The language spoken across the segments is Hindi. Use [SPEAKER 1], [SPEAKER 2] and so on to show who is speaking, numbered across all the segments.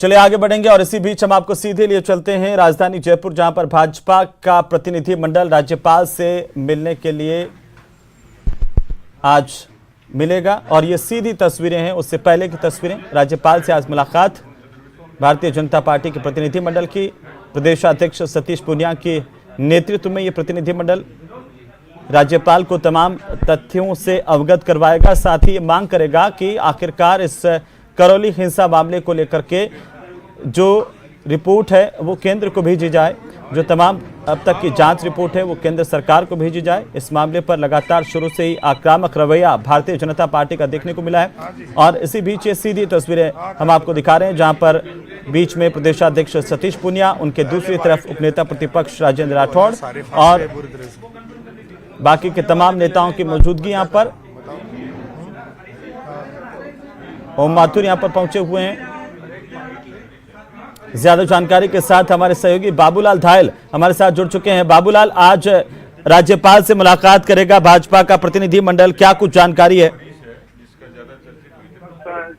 [SPEAKER 1] चलिए आगे बढ़ेंगे और इसी बीच हम आपको सीधे लिए चलते हैं राजधानी जयपुर, जहां पर भाजपा का प्रतिनिधिमंडल राज्यपाल से मिलने के लिए आज मिलेगा और ये सीधी तस्वीरें हैं। उससे पहले की तस्वीरें, राज्यपाल से आज मुलाकात। भारतीय जनता पार्टी के प्रतिनिधिमंडल की प्रदेशाध्यक्ष सतीश पूनिया के नेतृत्व में ये प्रतिनिधिमंडल राज्यपाल को तमाम तथ्यों से अवगत करवाएगा। साथ ही मांग करेगा कि आखिरकार इस करौली हिंसा मामले को लेकर के जो रिपोर्ट है वो केंद्र को भेजी जाए, जो तमाम अब तक की जांच रिपोर्ट है वो केंद्र सरकार को भेजी जाए। इस मामले पर लगातार शुरू से ही आक्रामक रवैया भारतीय जनता पार्टी का देखने को मिला है और इसी बीच ये सीधी तस्वीरें हम आपको दिखा रहे हैं, जहां पर बीच में प्रदेशाध्यक्ष सतीश पूनिया, उनके दूसरी तरफ उपनेता प्रतिपक्ष राजेंद्र राठौड़ और बाकी के तमाम नेताओं की मौजूदगी यहाँ पर। ओम माथुर यहाँ पर पहुंचे हुए हैं। ज्यादा जानकारी के साथ हमारे सहयोगी बाबूलाल धायल हमारे साथ जुड़ चुके हैं। बाबूलाल, आज राज्यपाल से मुलाकात करेगा भाजपा का प्रतिनिधिमंडल, क्या कुछ जानकारी है?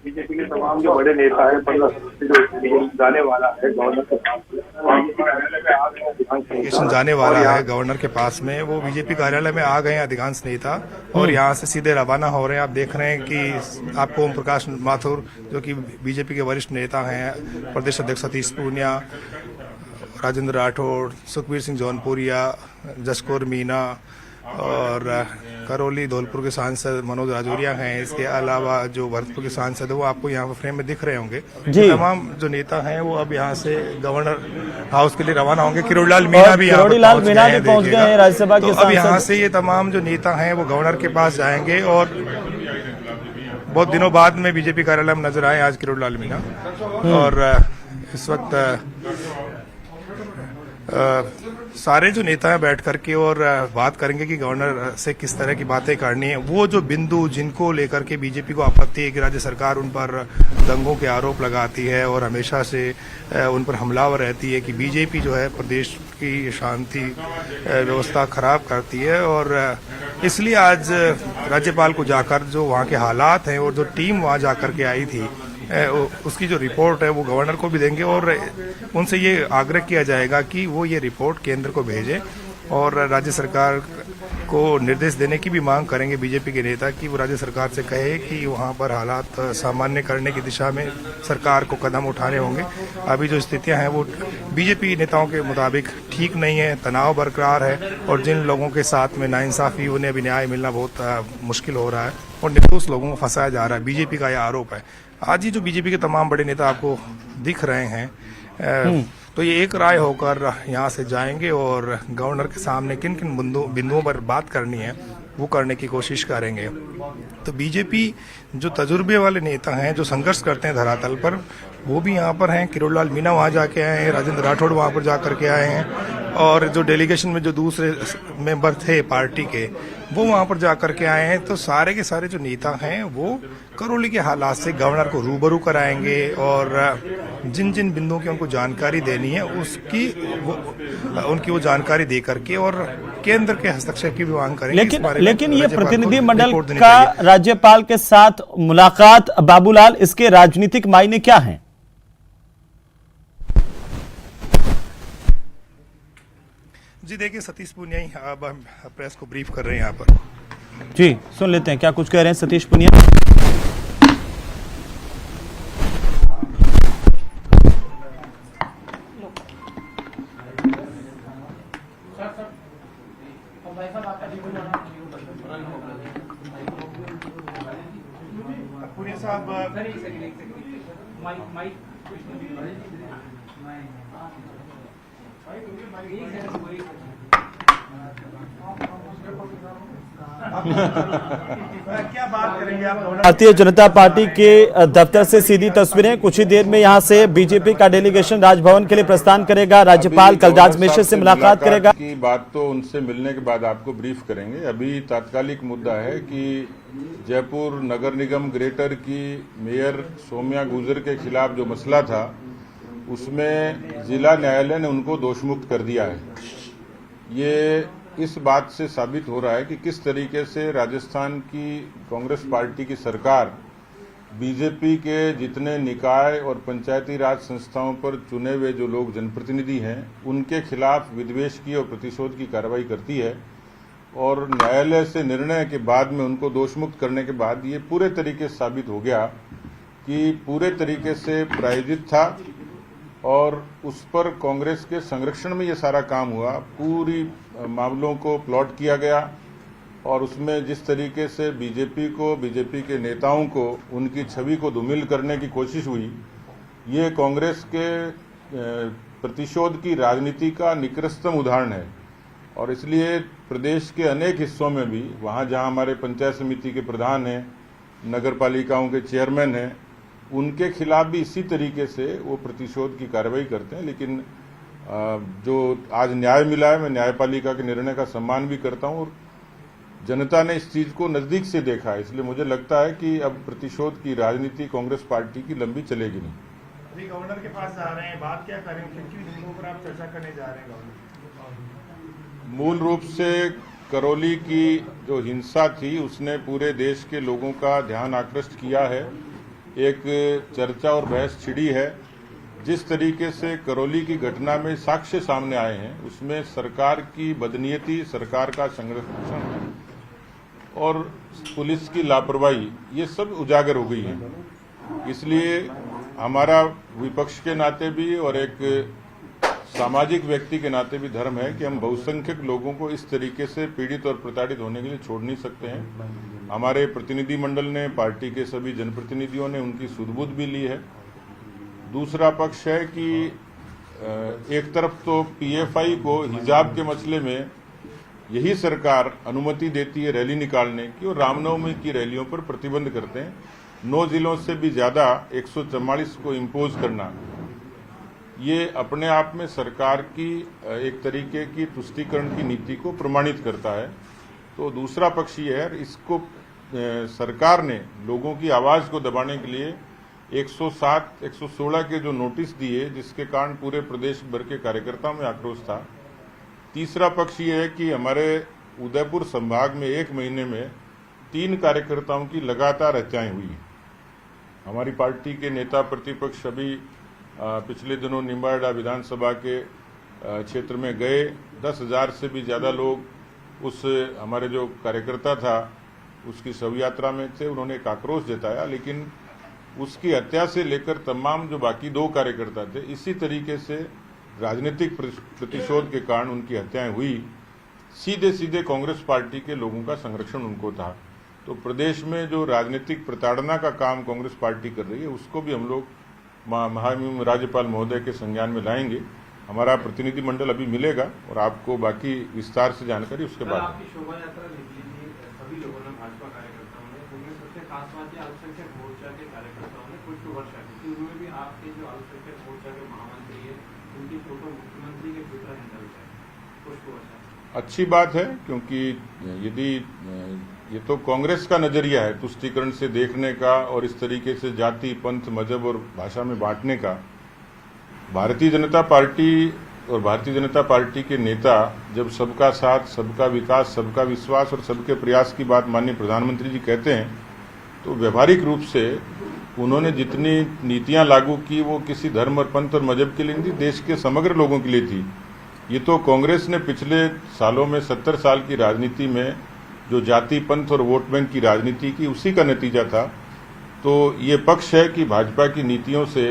[SPEAKER 2] बीजेपी के तमाम जो बड़े नेता हैं, जाने वाला है गवर्नर के पास में, वो बीजेपी कार्यालय में आ गए हैं अधिकांश नेता और यहाँ से सीधे रवाना हो रहे हैं। आप देख रहे हैं कि आपको ओम प्रकाश माथुर जो कि बीजेपी के वरिष्ठ नेता हैं, प्रदेश अध्यक्ष सतीश पूनिया, राजेंद्र राठौड़, सुखबीर सिंह जौनपुरिया, जसकौर मीना और करौली धौलपुर के सांसद मनोज राजौरिया हैं। इसके अलावा जो भरतपुर के सांसद है वो आपको यहाँ पर फ्रेम में दिख रहे होंगे। तमाम जो नेता हैं वो अब यहाँ से गवर्नर हाउस के लिए रवाना होंगे। किरोड़ीलाल मीणा भी यहाँ पहुँच गए हैं राज्यसभा के सांसद। अब यहाँ से ये तमाम जो नेता हैं वो गवर्नर के पास जाएंगे और बहुत दिनों बाद में बीजेपी कार्यालय में नजर आए आज किरोड़ीलाल मीणा। और इस वक्त सारे जो नेता हैं बैठ करके और बात करेंगे कि गवर्नर से किस तरह की बातें करनी है। वो जो बिंदु जिनको लेकर के बीजेपी को आपत्ति है कि राज्य सरकार उन पर दंगों के आरोप लगाती है और हमेशा से उन पर हमलावर रहती है कि बीजेपी जो है प्रदेश की शांति व्यवस्था खराब करती है, और इसलिए आज राज्यपाल को जाकर जो वहाँ के हालात हैं और जो टीम वहाँ जाकर के आई थी उसकी जो रिपोर्ट है वो गवर्नर को भी देंगे और उनसे ये आग्रह किया जाएगा कि वो ये रिपोर्ट केंद्र को भेजें और राज्य सरकार को निर्देश देने की भी मांग करेंगे बीजेपी के नेता कि वो राज्य सरकार से कहे कि वहाँ पर हालात सामान्य करने की दिशा में सरकार को कदम उठाने होंगे। अभी जो स्थितियां हैं वो बीजेपी नेताओं के मुताबिक ठीक नहीं है, तनाव बरकरार है और जिन लोगों के साथ में नाइंसाफी, उन्हें अभी न्याय मिलना बहुत मुश्किल हो रहा है और निर्दोष लोगों को फंसाया जा रहा है। बीजेपी का यह आरोप है। आज ही जो बीजेपी के तमाम बड़े नेता आपको दिख रहे हैं तो ये एक राय होकर यहाँ से जाएंगे और गवर्नर के सामने किन किन बिंदुओं पर बात करनी है वो करने की कोशिश करेंगे। तो बीजेपी जो तजुर्बे वाले नेता हैं, जो संघर्ष करते हैं धरातल पर, वो भी यहाँ पर हैं। किरोड़ीलाल मीणा वहाँ जाके आए हैं, राजेंद्र राठौड़ वहाँ पर जाकर के आए हैं और जो डेलीगेशन में जो दूसरे मेंबर थे पार्टी के वो वहाँ पर जाकर के आए हैं। तो सारे के सारे जो नेता हैं वो करौली के हालात से गवर्नर को रूबरू कराएंगे और जिन जिन बिंदुओं की उनको जानकारी देनी है उनकी वो जानकारी दे करके और केंद्र के हस्तक्षेप की भी मांग करेंगे। लेकिन ये प्रतिनिधिमंडल का
[SPEAKER 1] राज्यपाल के साथ मुलाकात, बाबूलाल, इसके राजनीतिक मायने क्या हैं?
[SPEAKER 2] जी देखिए, सतीश पूनिया ही अब प्रेस को ब्रीफ कर रहे हैं यहाँ पर।
[SPEAKER 1] जी सुन लेते हैं क्या कुछ कह रहे हैं सतीश पूनिया।
[SPEAKER 2] पूनिया साहब, क्या बात करेंगे आप?
[SPEAKER 1] भारतीय जनता पार्टी के दफ्तर से सीधी तस्वीरें। कुछ ही देर में यहां से बीजेपी का डेलीगेशन राजभवन के लिए प्रस्थान करेगा। राज्यपाल कलराज मिश्र से मुलाकात करेगा।
[SPEAKER 3] की बात तो उनसे मिलने के बाद आपको ब्रीफ करेंगे। अभी तात्कालिक मुद्दा है कि जयपुर नगर निगम ग्रेटर की मेयर सौम्या गुर्जर के खिलाफ जो मसला था उसमें जिला न्यायालय ने उनको दोषमुक्त कर दिया है। ये इस बात से साबित हो रहा है कि किस तरीके से राजस्थान की कांग्रेस पार्टी की सरकार बीजेपी के जितने निकाय और पंचायती राज संस्थाओं पर चुने हुए जो लोग जनप्रतिनिधि हैं उनके खिलाफ विद्वेष की और प्रतिशोध की कार्रवाई करती है और न्यायालय से निर्णय के बाद में उनको दोषमुक्त करने के बाद ये पूरे तरीके से साबित हो गया कि पूरे तरीके से प्रायोजित था और उस पर कांग्रेस के संरक्षण में ये सारा काम हुआ। पूरी मामलों को प्लॉट किया गया और उसमें जिस तरीके से बीजेपी के नेताओं को उनकी छवि को धूमिल करने की कोशिश हुई, ये कांग्रेस के प्रतिशोध की राजनीति का निकृष्टतम उदाहरण है। और इसलिए प्रदेश के अनेक हिस्सों में भी, वहाँ जहाँ हमारे पंचायत समिति के प्रधान हैं, नगर पालिकाओं के चेयरमैन हैं, उनके खिलाफ भी इसी तरीके से वो प्रतिशोध की कार्रवाई करते हैं। लेकिन जो आज न्याय मिला है, मैं न्यायपालिका के निर्णय का सम्मान भी करता हूँ और जनता ने इस चीज को नजदीक से देखा है। इसलिए मुझे लगता है कि अब प्रतिशोध की राजनीति कांग्रेस पार्टी की लंबी चलेगी नहीं।
[SPEAKER 2] अभी गवर्नर के पास जा रहे हैं, बात क्या करें, किन मुद्दों पर आप चर्चा करने जा रहे हैं गवर्नर?
[SPEAKER 3] मूल रूप से करौली की जो हिंसा थी उसने पूरे देश के लोगों का ध्यान आकृष्ट किया है। एक चर्चा और बहस छिड़ी है। जिस तरीके से करौली की घटना में साक्ष्य सामने आए हैं उसमें सरकार की बदनीयती, सरकार का संरक्षण और पुलिस की लापरवाही ये सब उजागर हो गई है। इसलिए हमारा विपक्ष के नाते भी और एक सामाजिक व्यक्ति के नाते भी धर्म है कि हम बहुसंख्यक लोगों को इस तरीके से पीड़ित और प्रताड़ित होने के लिए छोड़ नहीं सकते हैं। हमारे प्रतिनिधि मंडल ने, पार्टी के सभी जनप्रतिनिधियों ने उनकी सुध-बुध भी ली है। दूसरा पक्ष है कि एक तरफ तो पीएफआई को हिजाब के मसले में यही सरकार अनुमति देती है रैली निकालने की और रामनवमी की रैलियों पर प्रतिबंध करते हैं। 9 जिलों से भी ज्यादा 144 को इम्पोज करना, ये अपने आप में सरकार की एक तरीके की तुष्टीकरण की नीति को प्रमाणित करता है। तो दूसरा पक्ष ये है, इसको सरकार ने लोगों की आवाज को दबाने के लिए 107, 116 के जो नोटिस दिए, जिसके कारण पूरे प्रदेश भर के कार्यकर्ताओं में आक्रोश था। तीसरा पक्ष ये है कि हमारे उदयपुर संभाग में 1 महीने में 3 कार्यकर्ताओं की लगातार हत्याएं हुई। हमारी पार्टी के नेता प्रतिपक्ष अभी पिछले दिनों निम्बाड़ा विधानसभा के क्षेत्र में गए। 10,000 से भी ज्यादा लोग उस हमारे जो कार्यकर्ता था उसकी शव यात्रा में थे। उन्होंने एक आक्रोश जताया, लेकिन उसकी हत्या से लेकर तमाम जो बाकी 2 कार्यकर्ता थे, इसी तरीके से राजनीतिक प्रतिशोध के कारण उनकी हत्याएं हुई। सीधे सीधे कांग्रेस पार्टी के लोगों का संरक्षण उनको था। तो प्रदेश में जो राजनीतिक प्रताड़ना का काम कांग्रेस पार्टी कर रही है उसको भी हम लोग महामहिम राज्यपाल महोदय के संज्ञान में लाएंगे। हमारा प्रतिनिधि मंडल अभी मिलेगा और आपको बाकी विस्तार से जानकारी उसके बाद।
[SPEAKER 4] आपकी शोभा यात्रा निकली थी, सभी लोगों ने, भाजपा कार्यकर्ताओं ने, उनमें सबसे खास बात है अल्पसंख्यक मोर्चा के कार्यकर्ताओं ने पुष्पवर्षा की थी। उनमें भी आपके जो अल्पसंख्यक मोर्चा के महामंत्री है उनकी फोटो मुख्यमंत्री के ट्विटर हैंडल पे पुष्पवर्षा।
[SPEAKER 3] अच्छी बात है, क्योंकि यदि ये तो कांग्रेस का नजरिया है तुष्टीकरण से देखने का और इस तरीके से जाति, पंथ, मजहब और भाषा में बांटने का। भारतीय जनता पार्टी और भारतीय जनता पार्टी के नेता जब सबका साथ, सबका विकास, सबका विश्वास और सबके प्रयास की बात माननीय प्रधानमंत्री जी कहते हैं, तो व्यवहारिक रूप से उन्होंने जितनी नीतियां लागू की वो किसी धर्म और पंथ और मजहब के लिए नहीं, देश के समग्र लोगों के लिए थी। ये तो कांग्रेस ने पिछले सालों में 70 साल की राजनीति में जो जाति, पंथ और वोट बैंक की राजनीति की, उसी का नतीजा था। तो ये पक्ष है कि भाजपा की नीतियों से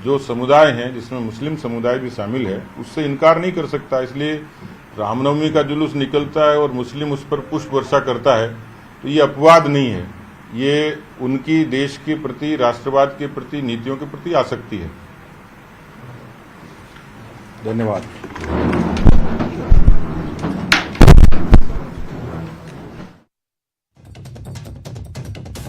[SPEAKER 3] जो समुदाय हैं, जिसमें मुस्लिम समुदाय भी शामिल है, उससे इनकार नहीं कर सकता। इसलिए रामनवमी का जुलूस निकलता है और मुस्लिम उस पर पुष्प वर्षा करता है, तो ये अपवाद नहीं है, ये उनकी देश के प्रति, राष्ट्रवाद के प्रति, नीतियों के प्रति आसक्ति है। धन्यवाद।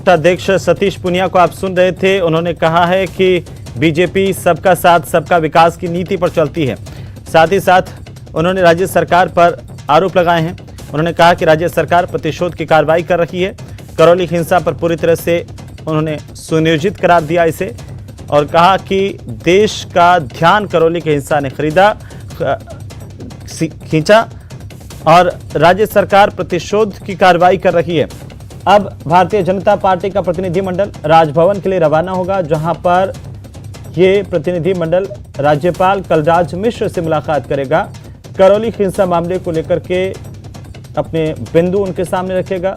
[SPEAKER 1] अध्यक्ष सतीश पुनिया को आप सुन रहे थे। उन्होंने कहा है कि बीजेपी सबका साथ, सबका विकास की नीति पर चलती है। साथ ही साथ उन्होंने राज्य सरकार पर आरोप लगाए हैं। उन्होंने कहा कि राज्य सरकार प्रतिशोध की कार्रवाई कर रही है। करौली हिंसा पर पूरी तरह से उन्होंने सुनियोजित करार दिया इसे और कहा कि देश का ध्यान करौली की हिंसा ने खींचा और राज्य सरकार प्रतिशोध की कार्रवाई कर रही है। अब भारतीय जनता पार्टी का प्रतिनिधिमंडल राजभवन के लिए रवाना होगा, जहां पर ये प्रतिनिधिमंडल राज्यपाल कलराज मिश्र से मुलाकात करेगा। करौली हिंसा मामले को लेकर के अपने बिंदु उनके सामने रखेगा।